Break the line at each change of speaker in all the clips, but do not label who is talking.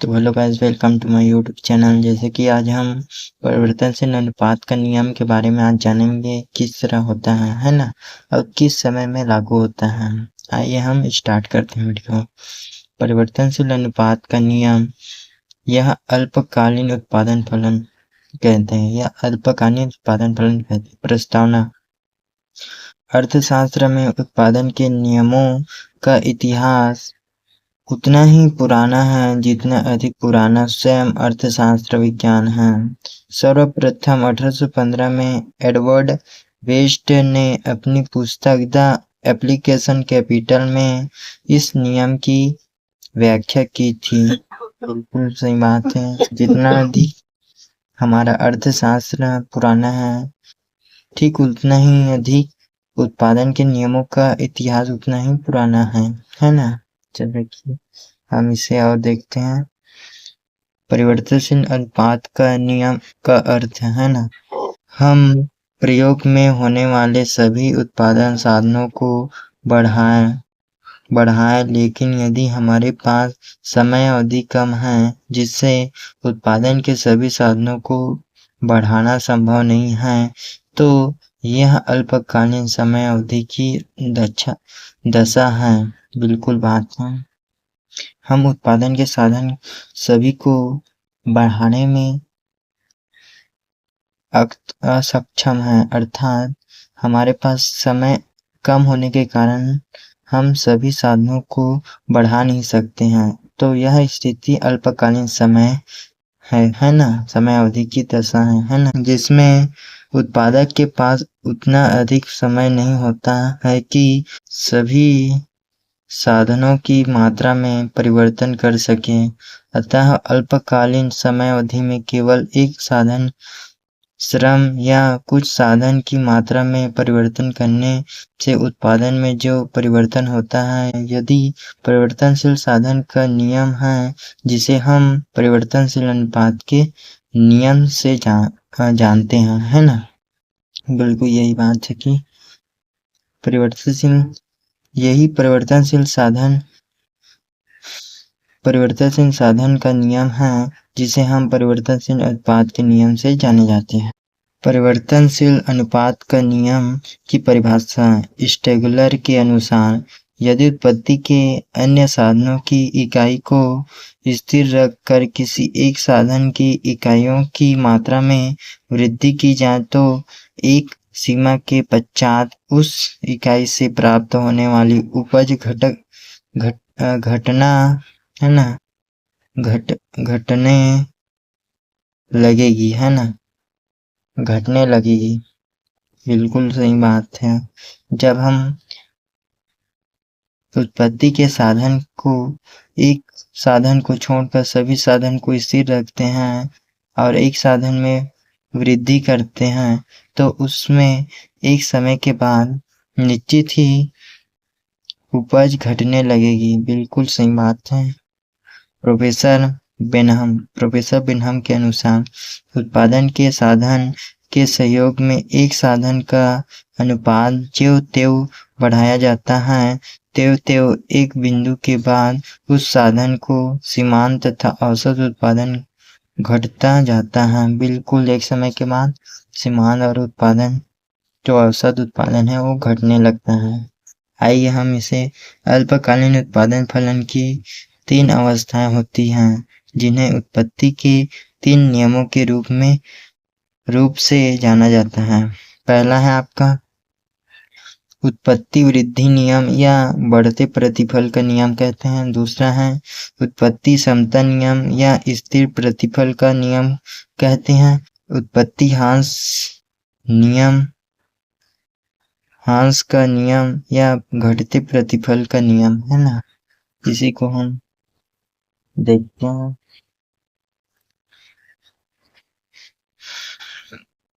तो hello guys, welcome to my YouTube channel. जैसे कि आज हम परिवर्तनशील अनुपात का नियम के बारे में आज जानेंगे, किस तरह होता है ना, और किस समय में लागू होता है। आइए हम स्टार्ट करते हैं वीडियो। परिवर्तनशील अनुपात का नियम, यह अल्पकालीन उत्पादन फलन कहते हैं, या अल्पकालीन उत्पादन फलन कहते हैं। प्रस्तावना: अर्थशास्त्र में उत्पादन के नियमों का इतिहास उतना ही पुराना है जितना अधिक पुराना स्वयं अर्थशास्त्र विज्ञान है। सर्वप्रथम 1815 में एडवर्ड वेस्ट ने अपनी पुस्तक द एप्लीकेशन कैपिटल में इस नियम की व्याख्या की थी। बिल्कुल सही बात है, जितना अधिक हमारा अर्थशास्त्र पुराना है, ठीक उतना ही अधिक उत्पादन के नियमों का इतिहास उतना ही पुराना है ना। चल रखिए, हम इसे और देखते हैं। परिवर्तनशील अनुपात का नियम का अर्थ है ना, हम प्रयोग में होने वाले सभी उत्पादन साधनों को बढ़ाएं, लेकिन यदि हमारे पास समय अवधि कम है जिससे उत्पादन के सभी साधनों को बढ़ाना संभव नहीं है, तो यह अल्पकालीन समय अवधि की दशा है। बिल्कुल बात है। हम उत्पादन के साधन सभी को बढ़ाने में असक्षम हैं, अर्थात हमारे पास समय कम होने के कारण हम सभी साधनों को बढ़ा नहीं सकते हैं। तो यह स्थिति अल्पकालीन समय है ना, समय अवधि की दशा है ना, जिसमें उत्पादक के पास उतना अधिक समय नहीं होता है कि सभी साधनों की मात्रा में परिवर्तन कर सकें। अतः अल्पकालीन समय अवधि में केवल एक साधन, श्रम या कुछ साधन की मात्रा में परिवर्तन करने से उत्पादन में जो परिवर्तन होता है, यदि परिवर्तनशील साधन का नियम है, जिसे हम परिवर्तनशील अनुपात के नियम से जानते हैं, है ना। बिल्कुल यही बात है कि यही परिवर्तनशील साधन का नियम है, जिसे हम परिवर्तनशील अनुपात के नियम से जाने जाते हैं। परिवर्तनशील अनुपात का नियम की परिभाषा: स्टेगलर के अनुसार, यदि उत्पत्ति के अन्य साधनों की इकाई को स्थिर रखकर किसी एक साधन की इकाइयों की मात्रा में वृद्धि की जाए, तो एक सीमा के पश्चात उस इकाई से प्राप्त होने वाली उपज घटने लगेगी, है ना, घटने लगेगी। बिल्कुल सही बात है। जब हम उत्पत्ति के एक साधन को छोड़कर सभी साधन को स्थिर रखते हैं और एक साधन में वृद्धि करते हैं, तो उसमें एक समय के बाद निश्चित ही उपज घटने लगेगी। बिल्कुल सही बात है। प्रोफेसर बेनहम के अनुसार, उत्पादन के साधन के सहयोग में एक साधन का अनुपात ज्यों-त्यों बढ़ाया जाता है, त्यों-त्यों एक बिंदु के बाद उस साधन को सीमांत तथा औसत उत्पादन घटता जाता है। बिल्कुल, एक समय के बाद सीमांत और उत्पादन, जो औसत उत्पादन है, वो घटने लगता है। आइए हम इसे अल्पकालीन उत्पादन फलन की 3 अवस्थाएं होती हैं, जिन्हें उत्पत्ति के 3 नियमों के रूप से जाना जाता है। पहला है आपका उत्पत्ति वृद्धि नियम या बढ़ते प्रतिफल का नियम कहते हैं। दूसरा है उत्पत्ति समता नियम या स्थिर प्रतिफल का नियम कहते हैं। उत्पत्ति ह्रास का नियम या घटते प्रतिफल का नियम, है ना, इसी को हम देखते हैं।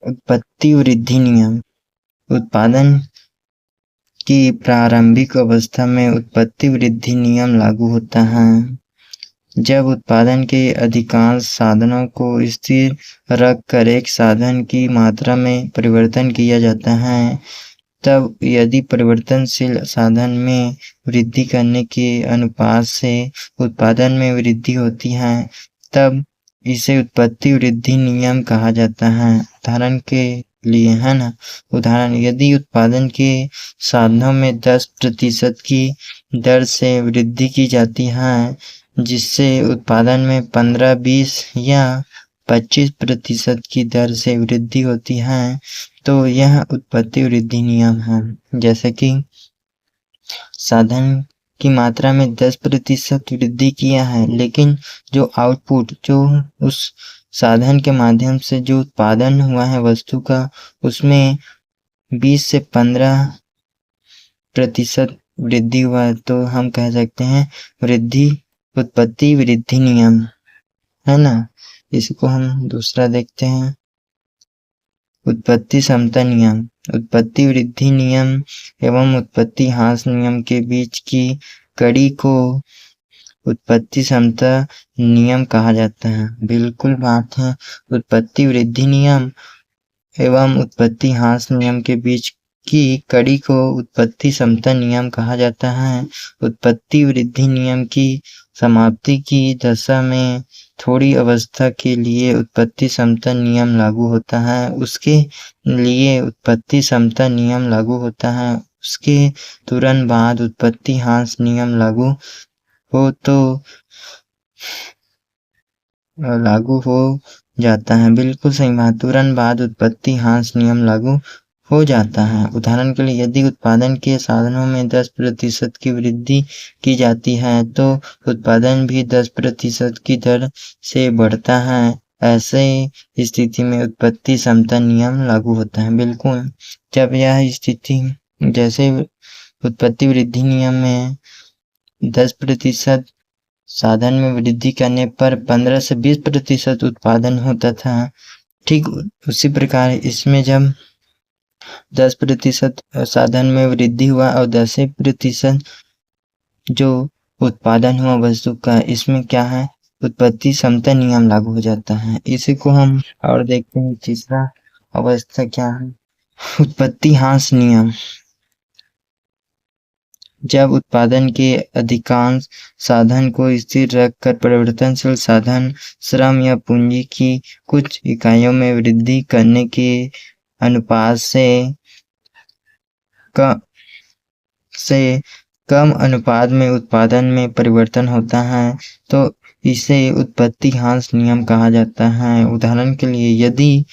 उत्पत्ति वृद्धि नियम: उत्पादन की प्रारंभिक अवस्था में उत्पत्ति वृद्धि नियम लागू होता है। जब उत्पादन के अधिकांश साधनों को स्थिर रखकर एक साधन की मात्रा में परिवर्तन किया जाता है, तब यदि परिवर्तनशील साधन में वृद्धि करने के अनुपात से उत्पादन में वृद्धि होती है तब इसे उत्पत्ति वृद्धि नियम कहा जाता है। उदाहरण के लिए है ना, उदाहरण यदि उत्पादन के साधनों में 10% की दर से वृद्धि की जाती है जिससे उत्पादन में 15, 20 या 25% की दर से वृद्धि होती है तो यह उत्पत्ति वृद्धि नियम है। जैसे कि साधन की मात्रा में 10% वृद्धि किया है लेकिन जो आउटपुट जो उस साधन के माध्यम से जो उत्पादन हुआ है वस्तु का उसमें 20 से 15% वृद्धि हुआ है तो हम कह सकते हैं उत्पत्ति वृद्धि नियम, है ना। इसको हम दूसरा देखते हैं, उत्पत्ति समता नियम। उत्पत्ति वृद्धि नियम एवं उत्पत्ति ह्रास नियम के बीच की कड़ी को उत्पत्ति समता नियम कहा जाता है। बिल्कुल बात है, उत्पत्ति वृद्धि नियम एवं उत्पत्ति ह्रास नियम के बीच की कड़ी को उत्पत्ति समता नियम कहा जाता है। उत्पत्ति वृद्धि नियम की समाप्ति की दशा में थोड़ी अवस्था के लिए उत्पत्ति समता नियम लागू होता है, उसके लिए उत्पत्ति समता नियम लागू होता है, उसके तुरंत बाद उत्पत्ति ह्रास नियम लागू हो जाता है। बिल्कुल सही बात, तुरंत बाद उत्पत्ति ह्रास नियम लागू हो जाता है। उदाहरण के लिए यदि उत्पादन के साधनों में 10% की वृद्धि की जाती है तो उत्पादन भी 10% की दर से बढ़ता है, ऐसे स्थिति में उत्पत्ति समता नियम लागू होता है। बिल्कुल, जब यह स्थिति जैसे उत्पत्ति वृद्धि नियम में 10% साधन में वृद्धि करने पर 15 से 20% उत्पादन होता था, ठीक उसी प्रकार इसमें जब 10% साधन में वृद्धि हुआ और 10% जो उत्पादन हुआ वस्तु का, इसमें क्या है, उत्पत्ति समता नियम लागू हो जाता है। इसी को हम और देखते हैं, तीसरा अवस्था क्या है, उत्पत्ति ह्रास नियम। जब उत्पादन के अधिकांश साधन को स्थिर रखकर परिवर्तनशील साधन श्रम या पूंजी की कुछ इकाइयों में वृद्धि करने के अनुपात से कम अनुपात में उत्पादन में परिवर्तन होता है तो इसे उत्पत्ति ह्रास नियम कहा जाता है। उदाहरण के लिए यदि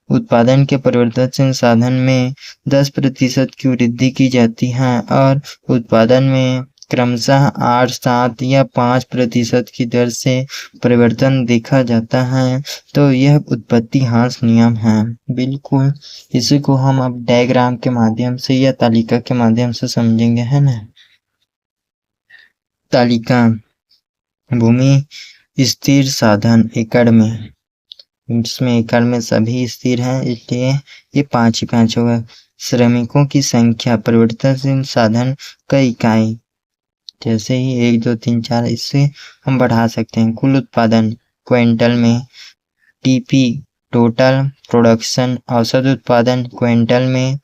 उत्पादन के परिवर्तनशील साधन में 10% की वृद्धि की जाती है और उत्पादन में क्रमशः 8, 7 या 5% की दर से परिवर्तन देखा जाता है तो यह उत्पत्ति ह्रास नियम है। बिल्कुल, इसी को हम अब डायग्राम के माध्यम से या तालिका के माध्यम से समझेंगे, है ना। तालिका, भूमि स्थिर साधन एकड़ में, इसमें एकड़ में सभी स्थिर हैं इसलिए ये 5 ही 5 होगा। श्रमिकों की संख्या परिवर्तनशील साधन का इकाई, जैसे ही 1, 2, 3, 4 इससे हम बढ़ा सकते हैं। कुल उत्पादन क्विंटल में, टीपी टोटल प्रोडक्शन औसत उत्पादन क्विंटल में,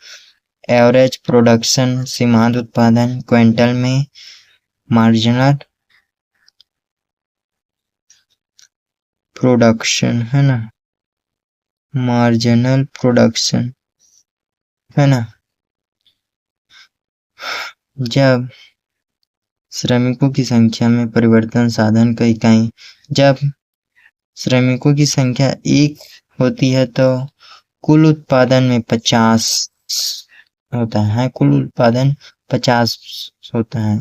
एवरेज प्रोडक्शन सीमांत उत्पादन क्विंटल में, मार्जिनल प्रोडक्शन, है ना, मार्जिनल प्रोडक्शन, है ना। जब श्रमिकों की संख्या में परिवर्तन साधन का इकाई, जब श्रमिकों की संख्या 1 होती है तो कुल उत्पादन में 50 होता है, कुल उत्पादन 50 होता है,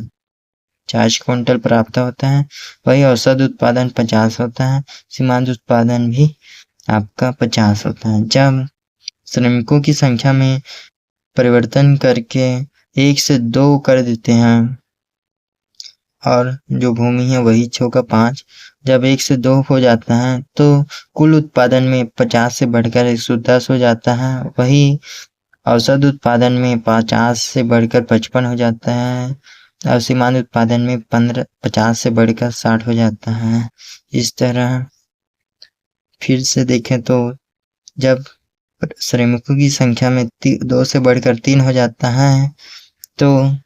50 क्विंटल प्राप्त होता है। वही औसत उत्पादन 50 होता है, सीमांत उत्पादन भी आपका 50 होता है। जब श्रमिकों की संख्या में परिवर्तन करके 1 से 2 कर देते हैं और जो भूमि है वही होगा 5, जब 1 से 2 हो जाता है तो कुल उत्पादन में 50 से बढ़कर 110 हो जाता है। वही औसत उत्पादन में 50 से बढ़कर 55 हो जाता है और सीमांत उत्पादन में 50 से बढ़कर 60 हो जाता है। इस तरह फिर से देखें तो जब श्रमिकों की संख्या में 2 से बढ़कर 3 हो जाता है तो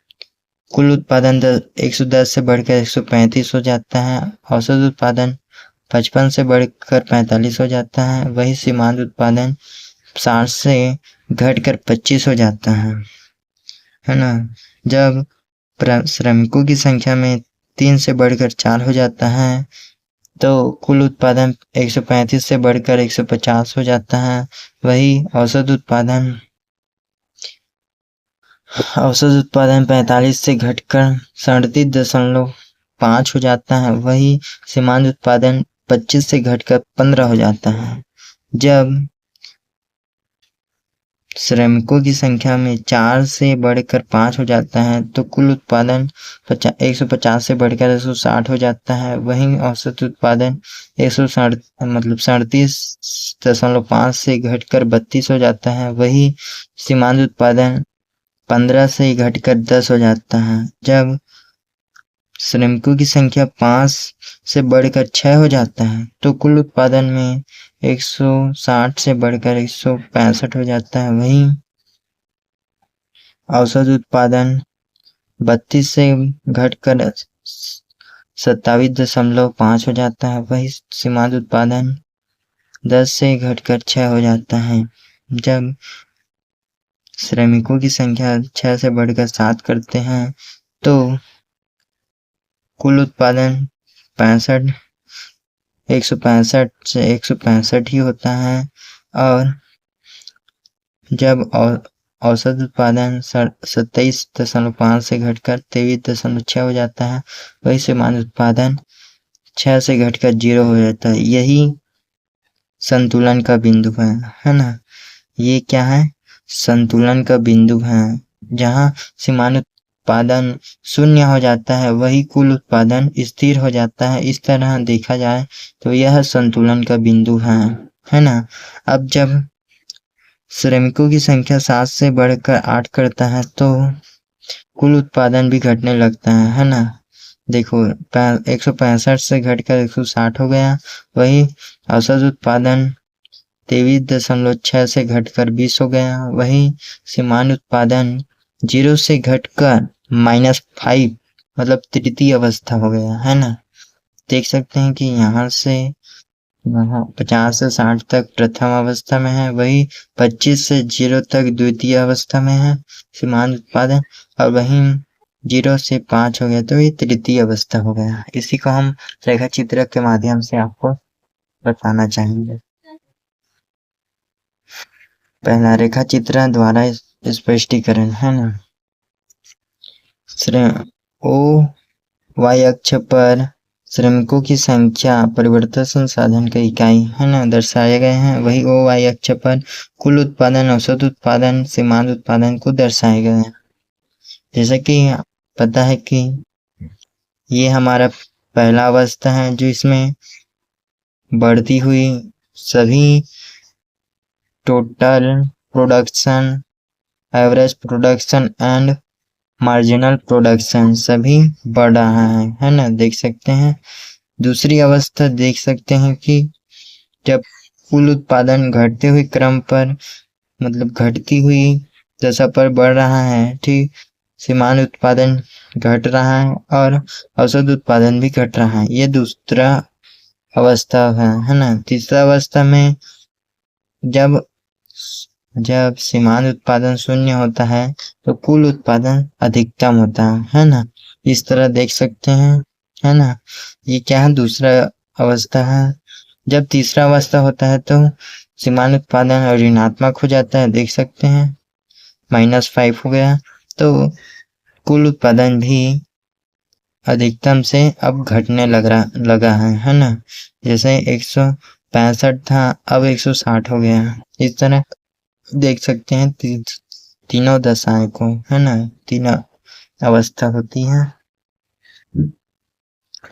कुल उत्पादन 110 से बढ़कर 135 हो जाता है। औसत उत्पादन 55 से बढ़कर 45 हो जाता है। वही सीमांत उत्पादन 60 से घटकर 25 हो जाता है ना। जब श्रमिकों की संख्या में 3 से बढ़कर 4 हो जाता है तो कुल उत्पादन 135 से बढ़कर 150 हो जाता है। वही औसत उत्पादन 45 से घटकर 37.5 हो जाता है। वही सीमांत उत्पादन 25 से घटकर 15 हो जाता है। जब श्रमिकों की संख्या में 4 से बढ़कर 5 हो जाता है तो कुल उत्पादन 150 से बढ़कर 160 हो जाता है। वहीं औसत उत्पादन 37.5 से घटकर 32 हो जाता है। वही सीमांत उत्पादन 15 से घटकर 10 हो जाता है। जब श्रमिकों की संख्या 5 से बढ़कर 6 हो जाता है तो कुल उत्पादन में 160 से बढ़कर 165 हो जाता है। वहीं औसत उत्पादन 32 से घटकर 27.5 हो जाता है। वही सीमांत उत्पादन 10 से घटकर 6 हो जाता है। जब श्रमिकों की संख्या 6 से बढ़कर 7 करते हैं तो कुल उत्पादन 165 से 165 ही होता है। और जब औसत उत्पादन 27.5 से घटकर 23.6 हो जाता है। वही सीमांत उत्पादन 6 से घटकर 0 हो जाता है। यही संतुलन का बिंदु है ना। ये क्या है? संतुलन का बिंदु है। जहाँ सीमांत उत्पादन 0 हो जाता है वही कुल उत्पादन स्थिर हो जाता है। इस तरह देखा जाए तो यह संतुलन का बिंदु है ना। अब जब श्रमिकों की संख्या 7 से बढ़कर 8 करता है तो कुल उत्पादन भी घटने लगता है ना। देखो 165 से घटकर 160 हो गया। वही औसत उत्पादन 23.6 से घटकर 20 हो गया। वही सीमांत उत्पादन 0 से घटकर -5 मतलब तृतीय अवस्था हो गया है ना। देख सकते हैं कि यहाँ से 50 से 60 तक प्रथम अवस्था में है। वही 25 से 0 तक द्वितीय अवस्था में है सीमांत उत्पादन। और वहीं 0 से 5 हो गया तो ये तृतीय अवस्था हो गया। इसी को हम रेखा चित्र के माध्यम से आपको बताना चाहेंगे। पहला रेखा चित्र द्वारा स्पष्टीकरण है ना। ओ वाई अक्ष पर श्रमिकों की संख्या परिवर्तनशील साधन का इकाई है ना दर्शाए गए हैं। वही ओ वाई अक्ष पर कुल उत्पादन, औसत उत्पादन, सीमांत उत्पादन को दर्शाए गए हैं। जैसा कि पता है कि ये हमारा पहला अवस्था है जो इसमें बढ़ती हुई सभी total production, average production and marginal production सभी बढ़ रहा है ना। देख सकते हैं। दूसरी अवस्था देख सकते हैं कि जब कुल उत्पादन घटते हुए क्रम पर मतलब घटती हुई दशा पर बढ़ रहा है, ठीक। सीमांत उत्पादन घट रहा है और औसत उत्पादन भी घट रहा है। ये दूसरा अवस्था है ना। तीसरा अवस्था में जब सीमांत उत्पादन 0 होता है तो कुल उत्पादन अधिकतम होता है ना। इस तरह देख सकते हैं है ना। ये क्या है? दूसरा अवस्था है। जब तीसरा अवस्था होता है तो सीमांत उत्पादन ऋणात्मक हो जाता है। देख सकते हैं -5 हो गया तो कुल उत्पादन भी अधिकतम से अब घटने लगा है ना। जैसे 165 था अब 160 हो गया। इस तरह देख सकते हैं तीनों दशाएं को है ना। तीनों अवस्था होती है।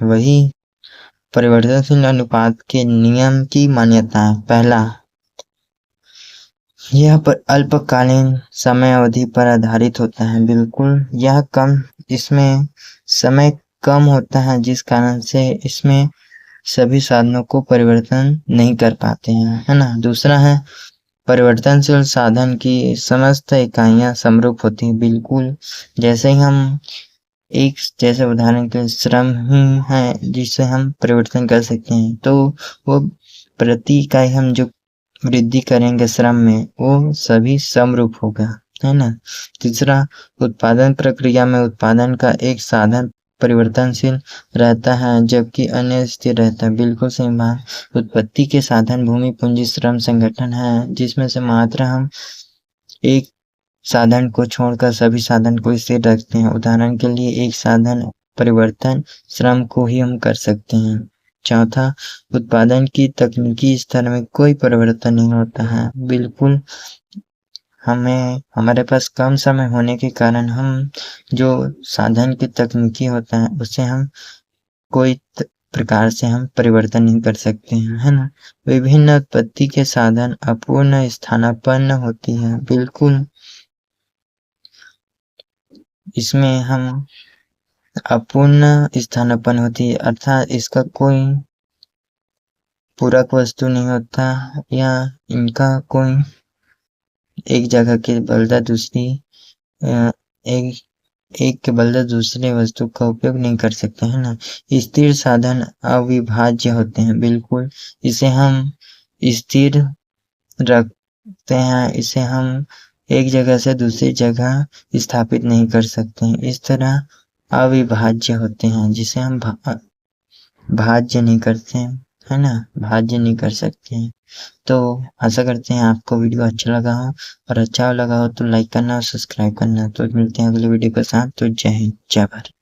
वही परिवर्तनशील अनुपात के नियम की मान्यता है। पहला, यह पर अल्पकालीन समय अवधि पर आधारित होता है। बिल्कुल यह इसमें समय कम होता है जिस कारण से इसमें सभी साधनों को परिवर्तन नहीं कर पाते हैं है ना। दूसरा है परिवर्तनशील साधन की समस्त इकाइयां समरूप होती हैं। बिल्कुल जैसे ही हम जैसे उदाहरण के श्रम ही है जिससे हम परिवर्तन कर सकते हैं, तो वो प्रति इकाई हम जो वृद्धि करेंगे श्रम में, वो सभी समरूप होगा, है ना। तीसरा, उत्पादन प्रक्रिया में उत्पादन का एक साधन परिवर्तनशील रहता है जबकि अन्य स्थिर रहता है। बिल्कुल सही बात। उत्पत्ति के साधन भूमि, पूंजी, श्रम, संगठन है, जिसमें से मात्र हम एक साधन को छोड़कर सभी साधन को स्थिर रखते हैं। उदाहरण के लिए एक साधन परिवर्तन श्रम को ही हम कर सकते हैं। चौथा, उत्पादन की तकनीकी स्तर में कोई परिवर्तन नहीं होता है। बिल्कुल, हमारे पास कम समय होने के कारण हम जो साधन की तकनीकी होता है उससे हम कोई प्रकार से हम परिवर्तन नहीं कर सकते हैं, है ना। विभिन्न उत्पत्ति के साधन अपूर्ण स्थानापन्न होती है। बिल्कुल, इसमें हम अपूर्ण स्थानापन्न होती है, अर्थात इसका कोई पूरक वस्तु नहीं होता या इनका कोई एक जगह के बदला दूसरी एक के बदले दूसरे वस्तु का उपयोग नहीं कर सकते, है ना। स्थिर साधन अविभाज्य होते हैं। बिल्कुल, इसे हम स्थिर रखते हैं, इसे हम एक जगह से दूसरी जगह स्थापित नहीं कर सकते हैं। इस तरह अविभाज्य होते हैं, जिसे हम भाज्य नहीं करते हैं, है ना, भाज्य नहीं कर सकते हैं। तो आशा करते हैं आपको वीडियो अच्छा लगा हो, और अच्छा लगा हो तो लाइक करना और सब्सक्राइब करना। तो मिलते हैं अगले वीडियो के साथ। तो जय हिंद, जय भारत।